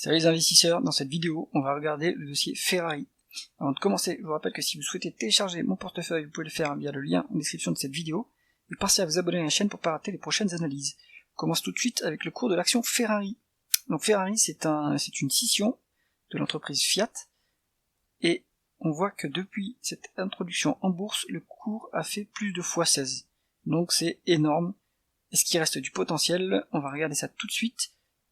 Salut les investisseurs, dans cette vidéo, on va regarder le dossier Ferrari. Avant de commencer, je vous rappelle que si vous souhaitez télécharger mon portefeuille, vous pouvez le faire via le lien en description de cette vidéo, et pensez à vous abonner à la chaîne pour ne pas rater les prochaines analyses. On commence tout de suite avec le cours de l'action Ferrari. Donc Ferrari, c'est une scission de l'entreprise Fiat, et on voit que depuis cette introduction en bourse, le cours a fait plus de x16. Donc c'est énorme. Est-ce qu'il reste du potentiel? On va regarder ça tout de suite.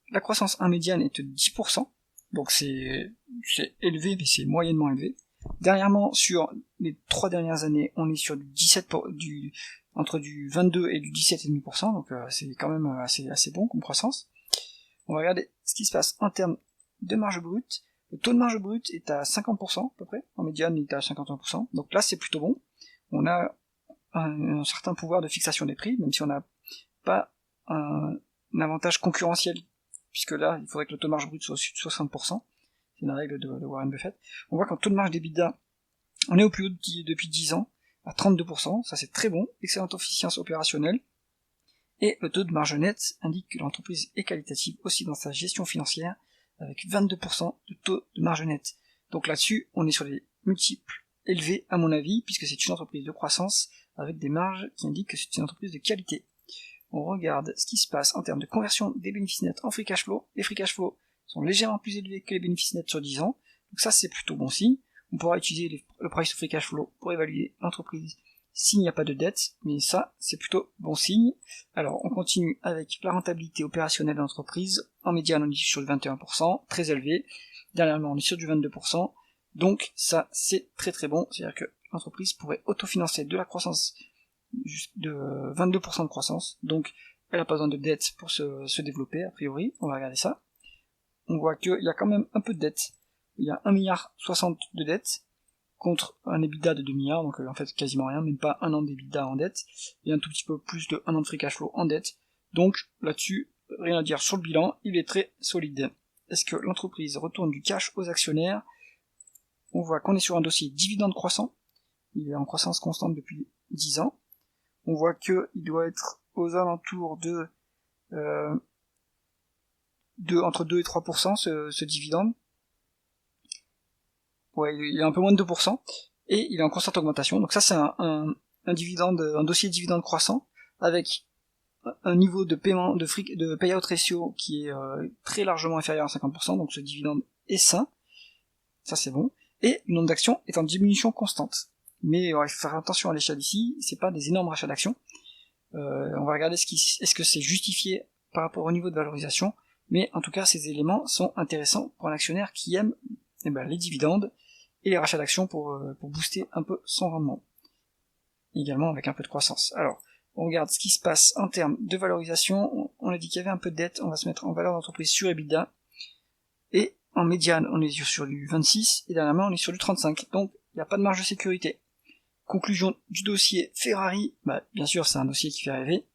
La croissance en médiane est de 10%, donc c'est élevé, mais c'est moyennement élevé. Dernièrement, sur les 3 dernières années, on est sur entre du 22 et du 17,5%, donc c'est quand même assez bon comme croissance. On va regarder ce qui se passe en termes de marge brute. Le taux de marge brute est à 50% à peu près, en médiane il est à 51%, donc là c'est plutôt bon. On a un certain pouvoir de fixation des prix, même si on n'a pas un avantage concurrentiel, puisque là, il faudrait que le taux de marge brute soit au-dessus de 60%, c'est une règle de Warren Buffett. On voit qu'en taux de marge d'EBITDA, on est au plus haut depuis 10 ans, à 32%, ça c'est très bon, excellente efficience opérationnelle, et le taux de marge nette indique que l'entreprise est qualitative aussi dans sa gestion financière, avec 22% de taux de marge nette. Donc là-dessus, on est sur des multiples élevés à mon avis, puisque c'est une entreprise de croissance, avec des marges qui indiquent que c'est une entreprise de qualité. On regarde ce qui se passe en termes de conversion des bénéfices nets en free cash flow. Les free cash flow sont légèrement plus élevés que les bénéfices nets sur 10 ans, donc ça c'est plutôt bon signe. On pourra utiliser le price to free cash flow pour évaluer l'entreprise s'il n'y a pas de dette, mais ça c'est plutôt bon signe. Alors on continue avec la rentabilité opérationnelle de l'entreprise. En médiane on est sur du 21%, très élevé. Dernièrement on est sur du 22%, donc ça c'est très très bon, c'est-à-dire que l'entreprise pourrait autofinancer de la croissance de 22% de croissance, donc elle n'a pas besoin de dette pour se développer, a priori. On va regarder ça. On voit qu'il y a quand même un peu de dette. Il y a 1,60 milliard de dette contre un EBITDA de 2 milliards, donc en fait quasiment rien, même pas un an d'EBITDA en dette, et un tout petit peu plus de 1 an de free cash flow en dette. Donc là-dessus, rien à dire sur le bilan, il est très solide. Est-ce que l'entreprise retourne du cash aux actionnaires? On voit qu'on est sur un dossier dividende croissant, il est en croissance constante depuis 10 ans. On voit qu'il doit être aux alentours de entre 2 et 3% ce dividende. Ouais, il est un peu moins de 2%, et il est en constante augmentation. Donc ça c'est un dossier dividende croissant, avec un niveau de paiement de payout ratio qui est très largement inférieur à 50%, donc ce dividende est sain, ça c'est bon, et le nombre d'actions est en diminution constante. Mais il faut faire attention à l'échelle ici, c'est pas des énormes rachats d'actions. On va regarder est-ce que c'est justifié par rapport au niveau de valorisation, mais en tout cas ces éléments sont intéressants pour un actionnaire qui aime les dividendes et les rachats d'actions pour booster un peu son rendement, également avec un peu de croissance. Alors on regarde ce qui se passe en termes de valorisation. On a dit qu'il y avait un peu de dette, on va se mettre en valeur d'entreprise sur EBITDA, et en médiane on est sur du 26, et dernièrement on est sur du 35, donc il n'y a pas de marge de sécurité. Conclusion du dossier Ferrari, bien sûr c'est un dossier qui fait rêver.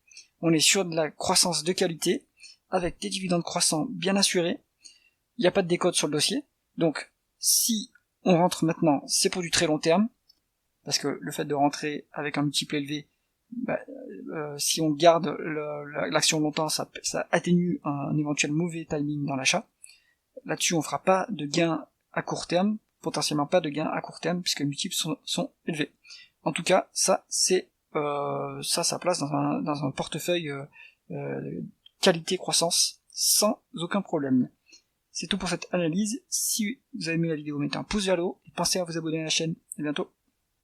On est sur de la croissance de qualité, avec des dividendes croissants bien assurés. Il n'y a pas de décote sur le dossier, donc si on rentre maintenant, c'est pour du très long terme, parce que le fait de rentrer avec un multiple élevé, si on garde l'action longtemps, ça atténue un éventuel mauvais timing dans l'achat. Là-dessus on fera pas de gain à court terme, potentiellement pas de gain à court terme, puisque les multiples sont élevés. En tout cas, ça c'est ça place dans un portefeuille qualité croissance sans aucun problème. C'est tout pour cette analyse. Si vous avez aimé la vidéo, mettez un pouce vers le haut et pensez à vous abonner à la chaîne. À bientôt.